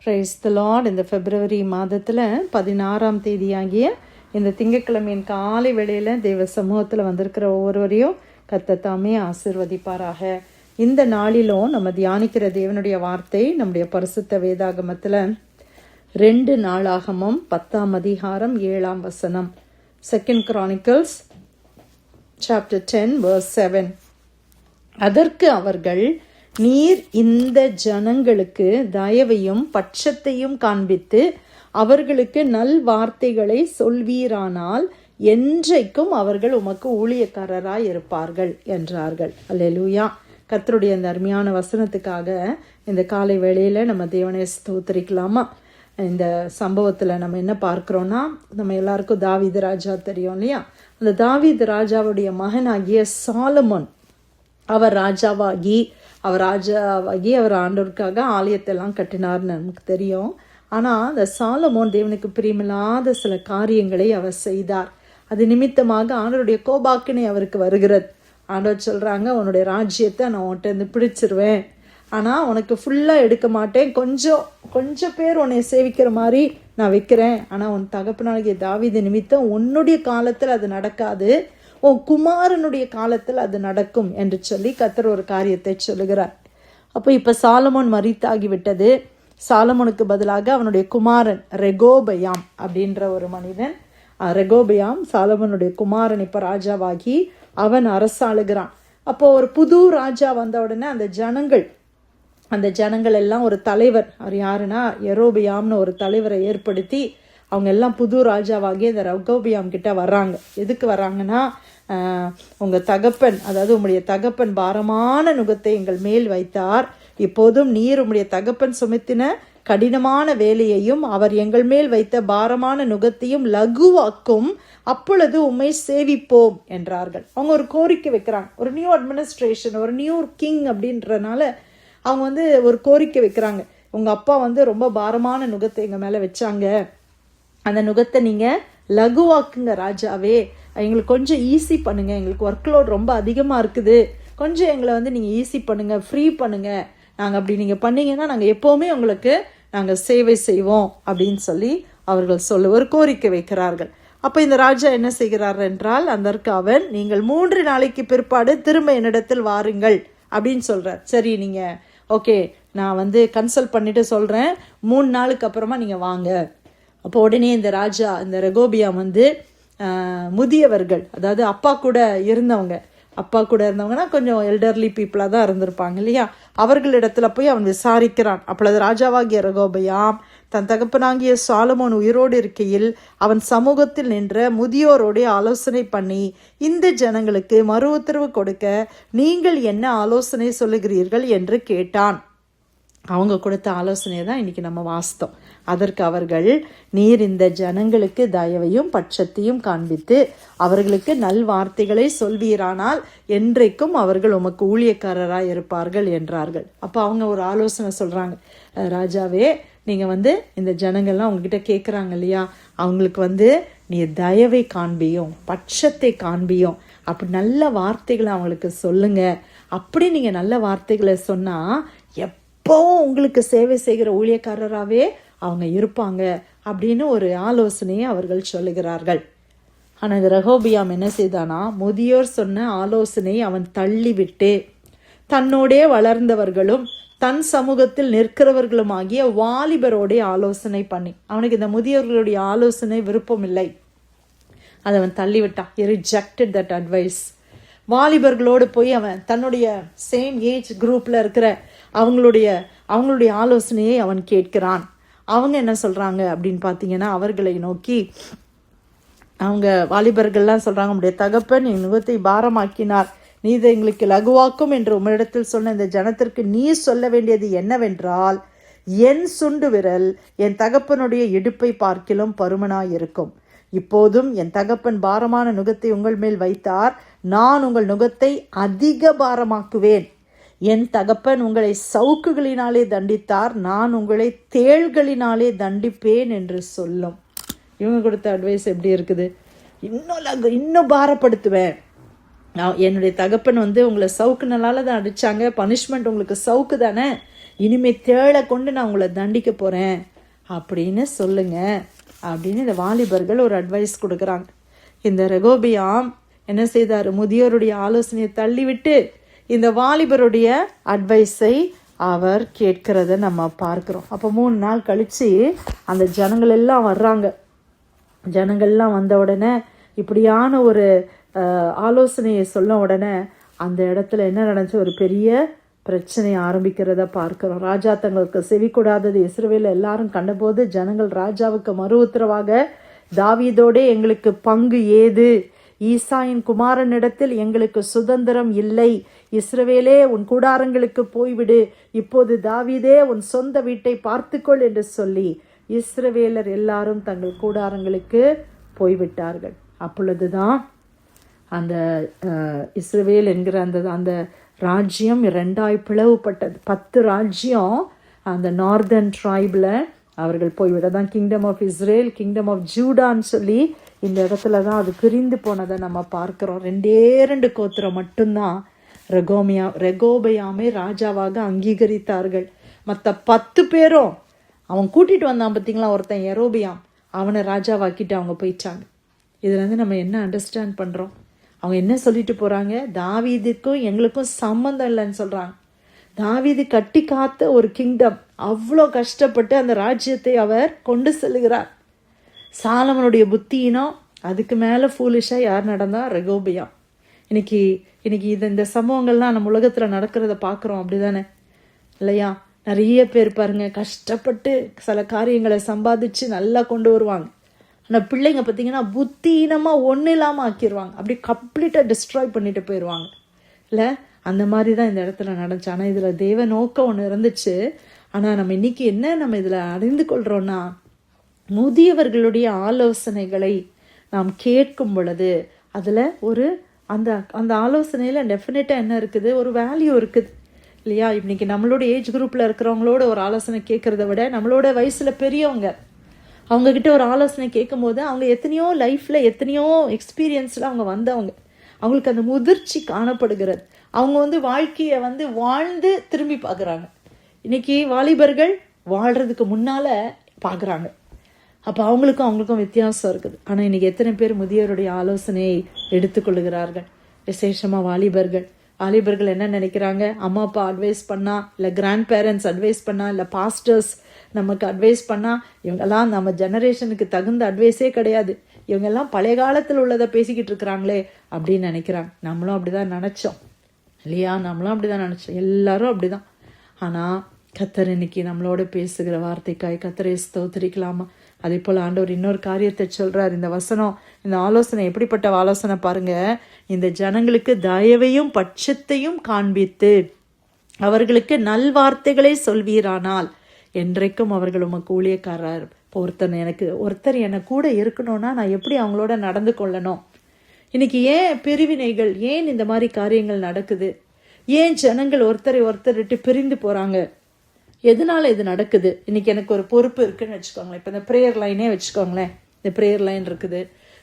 Praise the Lord. இந்த பிப்ரவரி மாதத்தில் 16ஆம் தேதியாகிய இந்த திங்கட்கிழமையின் காலை வேளையில் தேவ சமூகத்தில் வந்திருக்கிற ஒவ்வொருவரையும் கர்த்தர் தாமே ஆசீர்வதிப்பாராக. இந்த நாளிலும் நம்ம தியானிக்கிற தேவனுடைய வார்த்தை நம்முடைய பரிசுத்த வேதாகமத்தில் 2 நாளாகமம் 10ஆம் அதிகாரம் 7ஆம் வசனம். 2 Chronicles chapter 10 verse 7. அதற்கு அவர்கள், நீர் இந்த ஜனங்களுக்கு தயவையும் பட்சத்தையும் காண்பித்து அவர்களுக்கு நல் வார்த்தைகளை சொல்வீரானால் என்றைக்கும் அவர்கள் உமக்கு ஊழியக்காரராய் இருப்பார்கள் என்றார்கள். அல்லேலூயா. கர்த்தருடைய அந்த அருமையான வசனத்துக்காக இந்த காலை வேளையில் நம்ம தேவனை ஸ்தோத்திரிக்கலாமா? இந்த சம்பவத்தில் நம்ம என்ன பார்க்குறோன்னா, நம்ம எல்லாருக்கும் தாவீது ராஜா தெரியும் இல்லையா? அந்த தாவீது ராஜாவுடைய மகனாகிய சாலமோன் அவர் ராஜாவாகி அவர் ஆண்டவருக்காக ஆலயத்தெல்லாம் கட்டினார்னு நமக்கு தெரியும். ஆனால் அந்த சாலமோன் தேவனுக்கு பிரியமில்லாத சில காரியங்களை அவர் செய்தார். அது நிமித்தமாக ஆண்டவருடைய கோபாக்கினை அவருக்கு வருகிறது. ஆண்டவர் சொல்கிறாங்க, உன்னுடைய ராஜ்யத்தை நான் உன்கிட்ட இருந்து பிடிச்சிருவேன், ஆனால் உனக்கு ஃபுல்லாக எடுக்க மாட்டேன், கொஞ்சம் பேர் உன்னை சேவிக்கிற மாதிரி நான் வைக்கிறேன், ஆனால் உன் தகப்பனாகிய தாவீது நிமித்தம் உன்னுடைய காலத்தில் அது நடக்காது, உன் குமாரனுடைய காலத்தில் அது நடக்கும் என்று சொல்லி கர்த்தர் ஒரு காரியத்தை சொல்லுகிறார். அப்போ இப்போ சாலமோன் மரித்தாகிவிட்டது. சாலமோனுக்கு பதிலாக அவனுடைய குமாரன் ரெகோபயாம் அப்படின்ற ஒரு மனிதன், ரெகோபயாம் சாலமோனுடைய குமாரன் இப்போ ராஜாவாகி அவன் அரசாளுகிறான். அப்போ ஒரு புது ராஜா வந்த உடனே அந்த ஜனங்கள் எல்லாம் ஒரு தலைவர், அவர் யாருன்னா யெரொபெயாம்னு ஒரு தலைவரை ஏற்படுத்தி அவங்க எல்லாம் புது ராஜாவாகி இந்த ரெகோபெயாம் கிட்ட வர்றாங்க. எதுக்கு வர்றாங்கன்னா, உங்கள் தகப்பன், அதாவது உம்முடைய தகப்பன் பாரமான நுகத்தை எங்கள் மேல் வைத்தார், இப்போதும் நீர் உம்முடைய தகப்பன் சுமத்தின கடினமான வேலையையும் அவர் எங்கள் மேல் வைத்த பாரமான நுகத்தையும் லகுவாக்கும், அப்பொழுது உம்மை சேவிப்போம் என்றார்கள். அவங்க ஒரு கோரிக்கை வைக்கிறாங்க. ஒரு நியூ அட்மினிஸ்ட்ரேஷன், ஒரு நியூ கிங் அப்படின்றனால அவங்க ஒரு கோரிக்கை வைக்கிறாங்க. உங்கள் அப்பா ரொம்ப பாரமான நுகத்தை எங்கள் மேலே வச்சாங்க, அந்த நுகத்தை நீங்கள் லகுவாக்குங்க ராஜாவே, எங்களுக்கு கொஞ்சம் ஈஸி பண்ணுங்கள், எங்களுக்கு ஒர்க்லோட் ரொம்ப அதிகமாக இருக்குது, கொஞ்சம் எங்களை நீங்கள் ஈஸி பண்ணுங்கள், ஃப்ரீ பண்ணுங்கள், நாங்கள் அப்படி நீங்கள் பண்ணீங்கன்னா நாங்கள் எப்போவுமே உங்களுக்கு நாங்கள் சேவை செய்வோம் அப்படின்னு சொல்லி அவர்கள் ஒரு கோரிக்கை வைக்கிறார்கள். அப்போ இந்த ராஜா என்ன செய்கிறார் என்றால், அதற்கு அவன், நீங்கள் 3 நாளைக்கு பிற்பாடு திரும்ப என்னிடத்தில் வாருங்கள் அப்படின்னு சொல்கிறார். சரி, நீங்கள் ஓகே, நான் கன்சல்ட் பண்ணிவிட்டு சொல்கிறேன், 3 நாளுக்கு அப்புறமா நீங்கள் வாங்க. அப்போ உடனே இந்த ராஜா, இந்த ரெகோபியாம் முதியவர்கள், அதாவது அப்பா கூட இருந்தவங்கன்னா கொஞ்சம் எல்டர்லி பீப்புளாக தான் இருந்திருப்பாங்க இல்லையா, அவர்களிடத்துல போய் அவன் விசாரிக்கிறான். அப்பொழுது ராஜாவாகிய ரெகோபெயாம் தன் தகப்பனாகிய சாலமோன் உயிரோடு இருக்கையில் அவன் சமூகத்தில் நின்ற முதியோரோடு ஆலோசனை பண்ணி, இந்த ஜனங்களுக்கு மறு உத்தரவு கொடுக்க நீங்கள் என்ன ஆலோசனை சொல்லுகிறீர்கள் என்று கேட்டான். அவங்க கொடுத்த ஆலோசனையை தான் இன்னைக்கு நம்ம வாசித்தோம். அதற்கு அவர்கள், நீர் இந்த ஜனங்களுக்கு தயவையும் பட்சத்தையும் காண்பித்து அவர்களுக்கு நல் வார்த்தைகளை சொல்வீரானால் என்றைக்கும் அவர்கள் உமக்கு ஊழியக்காரராய் இருப்பார்கள் என்றார்கள். அப்போ அவங்க ஒரு ஆலோசனை சொல்கிறாங்க, ராஜாவே, நீங்கள் இந்த ஜனங்கள்லாம் உங்ககிட்ட கேட்குறாங்க இல்லையா, அவங்களுக்கு நீர் தயவை காண்பியும் பட்சத்தை காண்பியும், அப்படி நல்ல வார்த்தைகளை அவங்களுக்கு சொல்லுங்க. அப்படி நீங்கள் நல்ல வார்த்தைகளை சொன்னால் எப்போவும் உங்களுக்கு சேவை செய்கிற ஊழியக்காரராகவே அவங்க இருப்பாங்க அப்படின்னு ஒரு ஆலோசனையை அவர்கள் சொல்லுகிறார்கள். ஆனால் இந்த ரெகோபியாம் என்ன செய்தானா, முதியோர் சொன்ன ஆலோசனை அவன் தள்ளிவிட்டு தன்னோடே வளர்ந்தவர்களும் தன் சமூகத்தில் நிற்கிறவர்களுமாகிய வாலிபரோடைய ஆலோசனை பண்ணி, அவனுக்கு இந்த முதியோர்களுடைய ஆலோசனை விருப்பம் இல்லை, அதை அவன் தள்ளிவிட்டான். He rejected that advice. வாலிபர்களோடு போய் அவன் தன்னுடைய சேம் ஏஜ் குரூப்பில் இருக்கிற அவங்களுடைய ஆலோசனையை அவன் கேட்கிறான். அவங்க என்ன சொல்கிறாங்க அப்படின்னு பார்த்தீங்கன்னா, அவர்களை நோக்கி அவங்க வாலிபர்கள்லாம் சொல்கிறாங்க, உம்முடைய தகப்பன் என் நுகத்தை பாரமாக்கினார், நீ இதை எங்களுக்கு லகுவாக்கும் என்று உம்மிடத்தில் சொன்ன இந்த ஜனத்திற்கு நீ சொல்ல வேண்டியது என்னவென்றால், என் சுண்டு விரல் என் தகப்பனுடைய இடுப்பை பார்க்கிலும் பருமனாயிருக்கும், இப்போதும் என் தகப்பன் பாரமான நுகத்தை உங்கள் மேல் வைத்தார், நான் உங்கள் நுகத்தை அதிக பாரமாக்குவேன், என் தகப்பன் உங்களை சவுக்குகளினாலே தண்டித்தார், நான் உங்களை தேள்களினாலே தண்டிப்பேன் என்று சொல்லும். இவங்க கொடுத்த அட்வைஸ் எப்படி இருக்குது? இன்னும் பாரப்படுத்துவேன், என்னுடைய தகப்பன் உங்களை சவுக்குனால தான் அடித்தாங்க, பனிஷ்மெண்ட் உங்களுக்கு சவுக்கு தானே, இனிமே தேளை கொண்டு நான் உங்களை தண்டிக்க போகிறேன் அப்படின்னு சொல்லுங்க அப்படின்னு இந்த வாலிபர்கள் ஒரு அட்வைஸ் கொடுக்குறாங்க. இந்த ரெகோபியாம் என்ன செய்தார்? முதியோருடைய ஆலோசனையை தள்ளிவிட்டு இந்த வாலிபருடைய அட்வைஸை அவர் கேட்கிறத நம்ம பார்க்குறோம். அப்போ 3 நாள் கழித்து அந்த ஜனங்கள் எல்லாம் வர்றாங்க. ஜனங்கள்லாம் வந்த உடனே இப்படியான ஒரு ஆலோசனையை சொல்ல உடனே அந்த இடத்துல என்ன நடந்துச்சு? ஒரு பெரிய பிரச்சனை ஆரம்பிக்கிறத பார்க்கிறோம். ராஜா தங்களுக்கு செவி கொடாதது இஸ்ரவேல் எல்லாரும் கண்டபோது ஜனங்கள் ராஜாவுக்கு மறு உத்தரவாக, தாவீதோடே எங்களுக்கு பங்கு ஏது? ஈசாயின் குமாரனிடத்தில் எங்களுக்கு சுதந்திரம் இல்லை. இஸ்ரவேலே உன் கூடாரங்களுக்கு போய்விடு. இப்போது தாவீதே உன் சொந்த வீட்டை பார்த்துக்கொள் என்று சொல்லி இஸ்ரவேலர் எல்லாரும் தங்கள் கூடாரங்களுக்கு போய்விட்டார்கள். அப்பொழுதுதான் அந்த இஸ்ரவேல் என்கிற அந்த ராஜ்யம் 2ஆய் பிளவுபட்டது. 10 ராஜ்யம் அந்த நார்தர்ன் ட்ரைபில் அவர்கள் போய்விட தான் kingdom of Israel, kingdom of ஜூடான்னு சொல்லி இந்த இடத்துல தான் அது பிரிந்து போனதை நம்ம பார்க்குறோம். 2 கோத்திரம் மட்டும்தான் ரெகோபயாமை ராஜாவாக அங்கீகரித்தார்கள். மற்ற 10 பேரும் அவன் கூட்டிகிட்டு வந்தான் பார்த்தீங்களா, ஒருத்தன் யெரோபியாம், அவனை ராஜாவாக்கிட்டு அவங்க போயிட்டாங்க. இதுலேருந்து நம்ம என்ன அண்டர்ஸ்டாண்ட் பண்ணுறோம்? அவங்க என்ன சொல்லிட்டு போகிறாங்க? தாவீதுக்கும் எங்களுக்கும் சம்மந்தம் இல்லைன்னு சொல்கிறாங்க. தாவீது கட்டி காத்த ஒரு கிங்டம், அவ்வளோ கஷ்டப்பட்டு அந்த ராஜ்யத்தை அவர் கொண்டு செல்லுகிறார். சாலமனுடைய புத்தியினோ அதுக்கு மேலே ஃபூலிஷாக யார் நடந்தா? ரெகோபியாம். இன்னைக்கு இந்த சம்பவங்கள்லாம் நம்ம உலகத்தில் நடக்கிறத பார்க்குறோம், அப்படி தானே இல்லையா? நிறைய பேர் பாருங்க, கஷ்டப்பட்டு சில காரியங்களை சம்பாதிச்சு நல்லா கொண்டு வருவாங்க. ஆனால் பிள்ளைங்க பார்த்தீங்கன்னா புத்தியினமாக ஒன்றும் இல்லாமல் ஆக்கிடுவாங்க, அப்படி கம்ப்ளீட்டாக டிஸ்ட்ராய் பண்ணிட்டு போயிடுவாங்க இல்லை? அந்த மாதிரி தான் இந்த இடத்துல நடந்துச்சு. ஆனால் இதில் தேவ நோக்கம் ஒன்று இருந்துச்சு. ஆனால் நம்ம இன்னைக்கு என்ன நம்ம இதில் அறிந்து கொள்கிறோன்னா, முதியவர்களுடைய ஆலோசனைகளை நாம் கேட்கும் பொழுது அதில் ஒரு அந்த ஆலோசனையில் டெஃபினட்டாக என்ன இருக்குது? ஒரு வேல்யூ இருக்குது இல்லையா? இன்னைக்கு நம்மளோட ஏஜ் குரூப்பில் இருக்கிறவங்களோட ஒரு ஆலோசனை கேட்குறத விட நம்மளோட வயசில் பெரியவங்க அவங்கக்கிட்ட ஒரு ஆலோசனை கேட்கும் போது அவங்க எத்தனையோ லைஃப்பில் எத்தனையோ எக்ஸ்பீரியன்ஸில் அவங்க வந்தவங்க, அவங்களுக்கு அந்த முதிர்ச்சி காணப்படுகிறது. அவங்க வாழ்க்கையை வாழ்ந்து திரும்பி பார்க்குறாங்க. இன்னைக்கு வாலிபர்கள் வாழ்கிறதுக்கு முன்னால் பார்க்குறாங்க. அப்போ அவங்களுக்கும் வித்தியாசம் இருக்குது. ஆனால் இன்றைக்கி எத்தனை பேர் முதியோருடைய ஆலோசனையை எடுத்துக்கொள்ளுகிறார்கள்? விசேஷமாக வாலிபர்கள் என்ன நினைக்கிறாங்க? அம்மா அப்பா அட்வைஸ் பண்ணா, இல்லை கிராண்ட் பேரண்ட்ஸ் அட்வைஸ் பண்ணா, இல்லை பாஸ்டர்ஸ் நமக்கு அட்வைஸ் பண்ணால், இவங்கெல்லாம் நம்ம ஜெனரேஷனுக்கு தகுந்த அட்வைஸே கிடையாது, இவங்கெல்லாம் பழைய காலத்தில் உள்ளதை பேசிக்கிட்டு இருக்கிறாங்களே அப்படின்னு நினைக்கிறாங்க. நம்மளும் அப்படி தான் நினச்சோம் இல்லையா? எல்லாரும் அப்படி தான். ஆனால் கர்த்தர் இன்னைக்கு நம்மளோட பேசுகிற வார்த்தைக்காய் கர்த்தரை ஸ்தோத்திரிக்கலாமா? அதே போல் ஆண்டவர் இன்னொரு காரியத்தை சொல்கிறார். இந்த வசனம், இந்த ஆலோசனை எப்படிப்பட்ட ஆலோசனை பாருங்க. இந்த ஜனங்களுக்கு தயவையும் பட்சத்தையும் காண்பித்து அவர்களுக்கு நல்வார்த்தைகளை சொல்வீரானால் என்றைக்கும் அவர்கள் உமக்கு ஊழியக்காரர். இப்போ ஒருத்தர் எனக்கு கூட இருக்கணும்னா நான் எப்படி அவங்களோட நடந்து கொள்ளணும்? இன்னைக்கு ஏன் பிரிவினைகள், ஏன் இந்த மாதிரி காரியங்கள் நடக்குது? ஏன் ஜனங்கள் ஒருத்தரை விட்டு பிரிந்து போகிறாங்க? எதனால இது நடக்குது? இன்னைக்கு எனக்கு ஒரு பொறுப்பு இருக்குன்னு வச்சுக்கோங்களேன். இப்போ இந்த ப்ரேயர் லைனே வச்சுக்கோங்களேன். இந்த ப்ரேயர் லைன் இருக்குது.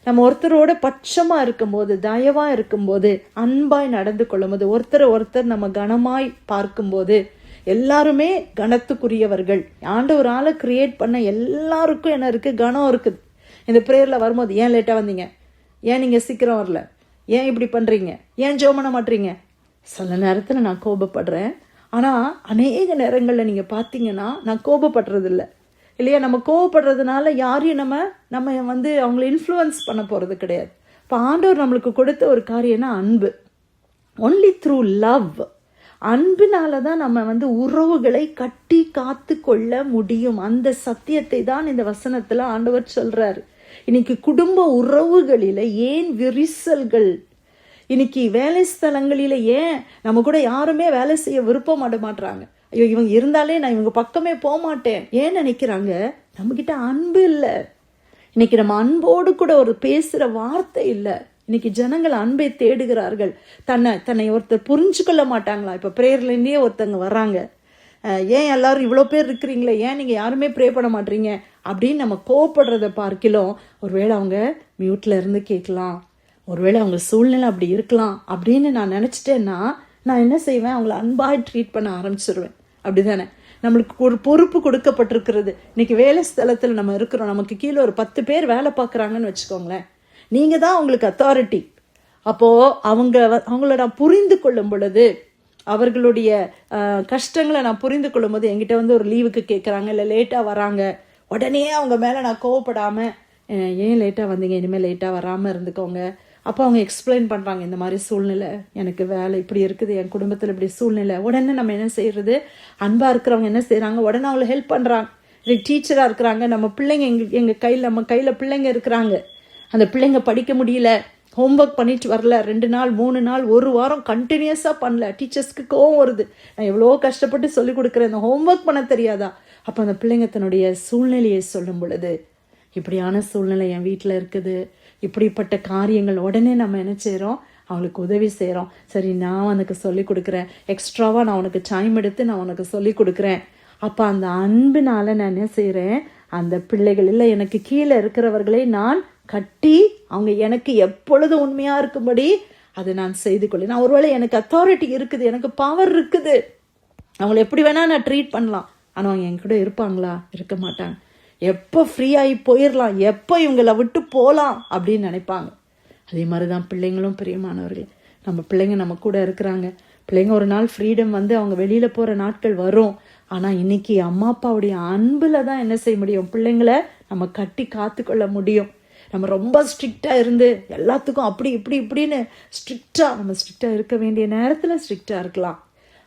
நம்ம ஒருத்தரோட பட்சமாக இருக்கும்போது, தயவாக இருக்கும்போது, அன்பாய் நடந்து கொள்ளும்போது, ஒருத்தர் நம்ம கனமாய் பார்க்கும்போது, எல்லாருமே கனத்துக்குரியவர்கள். ஆண்டவர் ஆளை கிரியேட் பண்ண எல்லாருக்கும் என்ன இருக்குது? கனம் இருக்குது. இந்த ப்ரேயரில் வரும்போது, ஏன் லேட்டாக வந்தீங்க? ஏன் நீங்கள் சீக்கிரம் வரல? ஏன் இப்படி பண்ணுறீங்க? ஏன் ஜெபம் பண்ண மாட்டீங்க? சில நேரத்தில் நான் கோபப்படுறேன். ஆனால் அநேக நேரங்களில் நீங்கள் பார்த்தீங்கன்னா நான் கோபப்படுறதில்லை இல்லையா? நம்ம கோபப்படுறதுனால யாரையும் நம்ம அவங்கள இன்ஃப்ளூயன்ஸ் பண்ண போகிறது கிடையாது. இப்போ ஆண்டவர் நம்மளுக்கு கொடுத்த ஒரு காரியம்னா அன்பு. ஒன்லி த்ரூ லவ், அன்பினால தான் நம்ம உறவுகளை கட்டி காத்து கொள்ள முடியும். அந்த சத்தியத்தை தான் இந்த வசனத்தில் ஆண்டவர் சொல்கிறார். இன்னைக்கு குடும்ப உறவுகளில் ஏன் விரிசல்கள்? இன்னைக்கு வேலை ஸ்தலங்களில் ஏன் நம்ம கூட யாருமே வேலை செய்ய விருப்பப்பட மாட்டாங்க? ஐயோ, இவங்க இருந்தாலே நான் இவங்க பக்கமே போக மாட்டேன். ஏன் நினைக்கிறாங்க? நம்மக்கிட்ட அன்பு இல்லை. இன்னைக்கு நம்ம அன்போடு கூட ஒரு பேசுகிற வார்த்தை இல்லை. இன்னைக்கு ஜனங்கள் அன்பை தேடுகிறார்கள். தன்னை ஒருத்தர் புரிஞ்சு கொள்ள மாட்டாங்களா? இப்போ ப்ரேயர்லேருந்தே ஒருத்தங்க வர்றாங்க, ஏன் எல்லாரும் இவ்வளோ பேர் இருக்கிறீங்களே, ஏன் நீங்கள் யாருமே ப்ரே பண்ண மாட்டீங்க அப்படின்னு நம்ம கோவப்படுறத பார்க்கலாம். ஒருவேளை அவங்க மியூட்டில் இருந்து கேட்கலாம், ஒருவேளை அவங்க சூழ்நிலை அப்படி இருக்கலாம் அப்படின்னு நான் நினச்சிட்டேன்னா நான் என்ன செய்வேன்? அவங்கள அன்பாக ட்ரீட் பண்ண ஆரம்பிச்சிடுவேன். அப்படி தானே? நம்மளுக்கு ஒரு பொறுப்பு கொடுக்கப்பட்டிருக்கிறது. இன்னைக்கு வேலை ஸ்தலத்தில் நம்ம இருக்கிறோம், நமக்கு கீழே ஒரு 10 பேர் வேலை பார்க்குறாங்கன்னு வச்சுக்கோங்களேன். நீங்கள் தான் அவங்களுக்கு அத்தாரிட்டி. அப்போது அவங்கள நான் புரிந்து கொள்ளும் பொழுது, அவர்களுடைய கஷ்டங்களை நான் புரிந்து கொள்ளும் போது, என்கிட்ட வந்து ஒரு லீவுக்கு கேட்குறாங்க, இல்லை லேட்டாக வராங்க, உடனே அவங்க மேலே நான் கோவப்படாமல், ஏன் லேட்டாக வந்தீங்க, இனிமேல் லேட்டாக வராமல் இருந்துக்கோங்க. அப்போ அவங்க எக்ஸ்பிளைன் பண்ணுறாங்க, இந்த மாதிரி சூழ்நிலை, எனக்கு வேலை இப்படி இருக்குது, என் குடும்பத்தில் இப்படி சூழ்நிலை. உடனே நம்ம என்ன செய்கிறது, அன்பாக இருக்கிறவங்க என்ன செய்கிறாங்க, உடனே அவங்கள ஹெல்ப் பண்ணுறாங்க. டீச்சராக இருக்கிறாங்க, நம்ம பிள்ளைங்க எங்கள் கையில், நம்ம கையில் பிள்ளைங்க இருக்கிறாங்க, அந்த பிள்ளைங்க படிக்க முடியல, ஹோம்ஒர்க் பண்ணிட்டு வரல, 2 நாள் 3 நாள் 1 வாரம் கண்டினியூஸாக பண்ணல, டீச்சர்ஸ்க்கு கோவம் வருது, நான் எவ்வளோ கஷ்டப்பட்டு சொல்லிக் கொடுக்குறேன், இந்த ஹோம்ஒர்க் பண்ண தெரியாதா. அப்போ அந்த பிள்ளைங்க தன்னுடைய சூழ்நிலையை சொல்லும் பொழுது, இப்படியான சூழ்நிலை என் வீட்டில் இருக்குது, இப்படிப்பட்ட காரியங்கள், உடனே நம்ம என்ன செய்கிறோம், அவங்களுக்கு உதவி செய்கிறோம். சரி, நான் உனக்கு சொல்லிக் கொடுக்குறேன், எக்ஸ்ட்ராவாக நான் உனக்கு டைம் எடுத்து நான் உனக்கு சொல்லிக் கொடுக்குறேன். அப்போ அந்த அன்பினால் நான் என்ன செய்கிறேன், அந்த பிள்ளைகள் இல்லை எனக்கு கீழே இருக்கிறவர்களை நான் கட்டி, அவங்க எனக்கு எப்பொழுது உண்மையாக இருக்கும்படி அதை நான் செய்து கொள்ளேன். நான் ஒருவேளை எனக்கு அத்தாரிட்டி இருக்குது, எனக்கு பவர் இருக்குது, அவங்கள எப்படி வேணால் நான் ட்ரீட் பண்ணலாம், ஆனால் அவங்க என் கூட இருப்பாங்களா, இருக்க மாட்டாங்க. எப்போ ஃப்ரீயாகி போயிடலாம், எப்போ இவங்களை விட்டு போகலாம் அப்படின்னு நினைப்பாங்க. அதே மாதிரி தான் பிள்ளைங்களும் பிரியமானவர்கள். நம்ம பிள்ளைங்க நம்ம கூட இருக்கிறாங்க, பிள்ளைங்க ஒரு நாள் ஃப்ரீடம் வந்து அவங்க வெளியில் போகிற நாட்கள் வரும். ஆனால் இன்னைக்கு அம்மா அப்பாவுடைய அன்பில் தான் என்ன செய்ய முடியும், பிள்ளைங்களை நம்ம கட்டி காத்துக்கொள்ள முடியும். நம்ம ரொம்ப ஸ்ட்ரிக்டாக இருந்து எல்லாத்துக்கும் அப்படி இப்படின்னு ஸ்ட்ரிக்டாக இருக்க வேண்டிய நேரத்தில் ஸ்ட்ரிக்டாக இருக்கலாம்.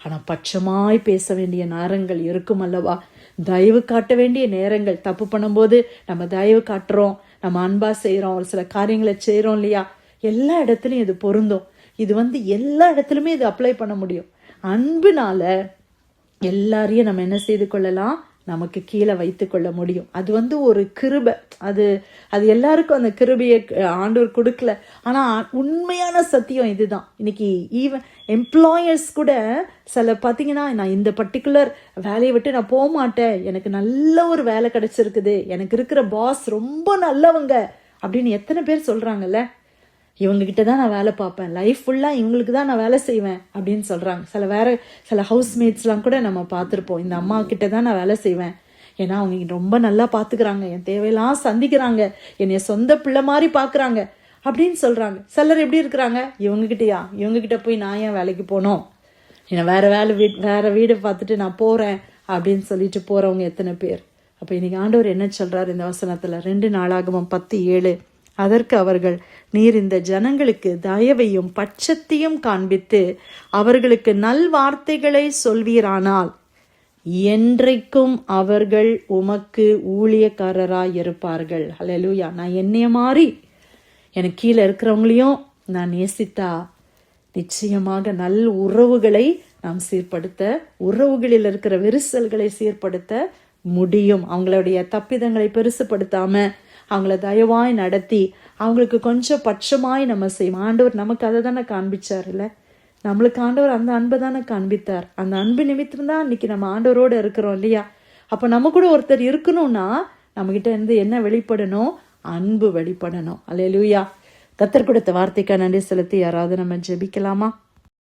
ஆனால் பட்சமாய் பேச வேண்டிய நேரங்கள் இருக்கும் அல்லவா, தயவு காட்ட வேண்டிய நேரங்கள். தப்பு பண்ணும்போது நம்ம தயவு காட்டுறோம், நம்ம அன்பா செய்கிறோம், ஒரு சில காரியங்களை செய்கிறோம் இல்லையா, எல்லா இடத்துலையும் இது பொருந்தும். இது வந்து எல்லா இடத்துலையுமே இது அப்ளை பண்ண முடியும். அன்புனால எல்லாரையும் நம்ம என்ன செய்து கொள்ளலாம், நமக்கு கீழே வைத்து கொள்ள முடியும். அது வந்து ஒரு கிருபை. அது எல்லாருக்கும் அந்த கிருபையை ஆண்டவர் கொடுக்கல. ஆனால் உண்மையான சத்தியம் இதுதான். இன்னைக்கு ஈவன் எம்ப்ளாயர்ஸ் கூட சில பார்த்தீங்கன்னா, நான் இந்த பர்டிகுலர் வேலையை விட்டு நான் போக மாட்டேன், எனக்கு நல்ல ஒரு வேலை கிடைச்சிருக்குது, எனக்கு இருக்கிற பாஸ் ரொம்ப நல்லவங்க அப்படின்னு எத்தனை பேர் சொல்கிறாங்கல்ல. இவங்ககிட்ட தான் நான் வேலை பார்ப்பேன், லைஃப் ஃபுல்லாக இவங்களுக்கு தான் நான் வேலை செய்வேன் அப்படின்னு சொல்கிறாங்க. சில ஹவுஸ்மேட்ஸ்லாம் கூட நம்ம பார்த்துருப்போம், இந்த அம்மா கிட்ட தான் நான் வேலை செய்வேன், ஏன்னா அவங்க ரொம்ப நல்லா பார்த்துக்கிறாங்க, என் தேவையெல்லாம் சந்திக்கிறாங்க, என்னை சொந்த பிள்ளை மாதிரி பார்க்குறாங்க அப்படின்னு சொல்கிறாங்க. சிலர் எப்படி இருக்கிறாங்க, இவங்ககிட்ட போய் நான் ஏன் வேலைக்கு போனோம், என்னை வேறு வீடு பார்த்துட்டு நான் போகிறேன் அப்படின்னு சொல்லிட்டு போகிறவங்க எத்தனை பேர். அப்போ இன்னைக்கு ஆண்டவர் என்ன சொல்கிறார் இந்த வசனத்தில், 2 நாளாகமம் 10:7, அதற்கு அவர்கள், நீர் இந்த ஜனங்களுக்கு தயவையும் பட்சத்தையும் காண்பித்து அவர்களுக்கு நல்வார்த்தைகளை சொல்வீரானால் என்றைக்கும் அவர்கள் உமக்கு ஊழியக்காரராய் இருப்பார்கள். ஹல்லேலூயா. நான் என்னைய மாறி எனக்கு கீழே இருக்கிறவங்களையும் நான் நேசித்தா நிச்சயமாக நல் உறவுகளை நாம் சீர்படுத்த, உறவுகளில் இருக்கிற விரிசல்களை சீர்படுத்த முடியும். அவங்களுடைய தப்பிதங்களை பெருசுப்படுத்தாம அவங்கள தயவாய் நடத்தி அவங்களுக்கு கொஞ்சம் பட்சமாய் நம்ம செய்வோம். ஆண்டவர் நமக்கு அதை தானே காண்பிச்சார் இல்லை, நம்மளுக்கு ஆண்டவர் அந்த அன்பை தானே காண்பித்தார். அந்த அன்பு நிமித்தம் தான் இன்னைக்கு நம்ம ஆண்டவரோடு இருக்கிறோம் இல்லையா. அப்போ நம்ம கூட ஒருத்தர் இருக்கணும்னா நம்மகிட்ட இருந்து என்ன வெளிப்படணும், அன்பு வெளிப்படணும். அல்லேலூயா. கர்த்தர் கொடுத்த வார்த்தைக்கு நன்றி செலுத்தி யாராவது நம்ம ஜெபிக்கலாமா?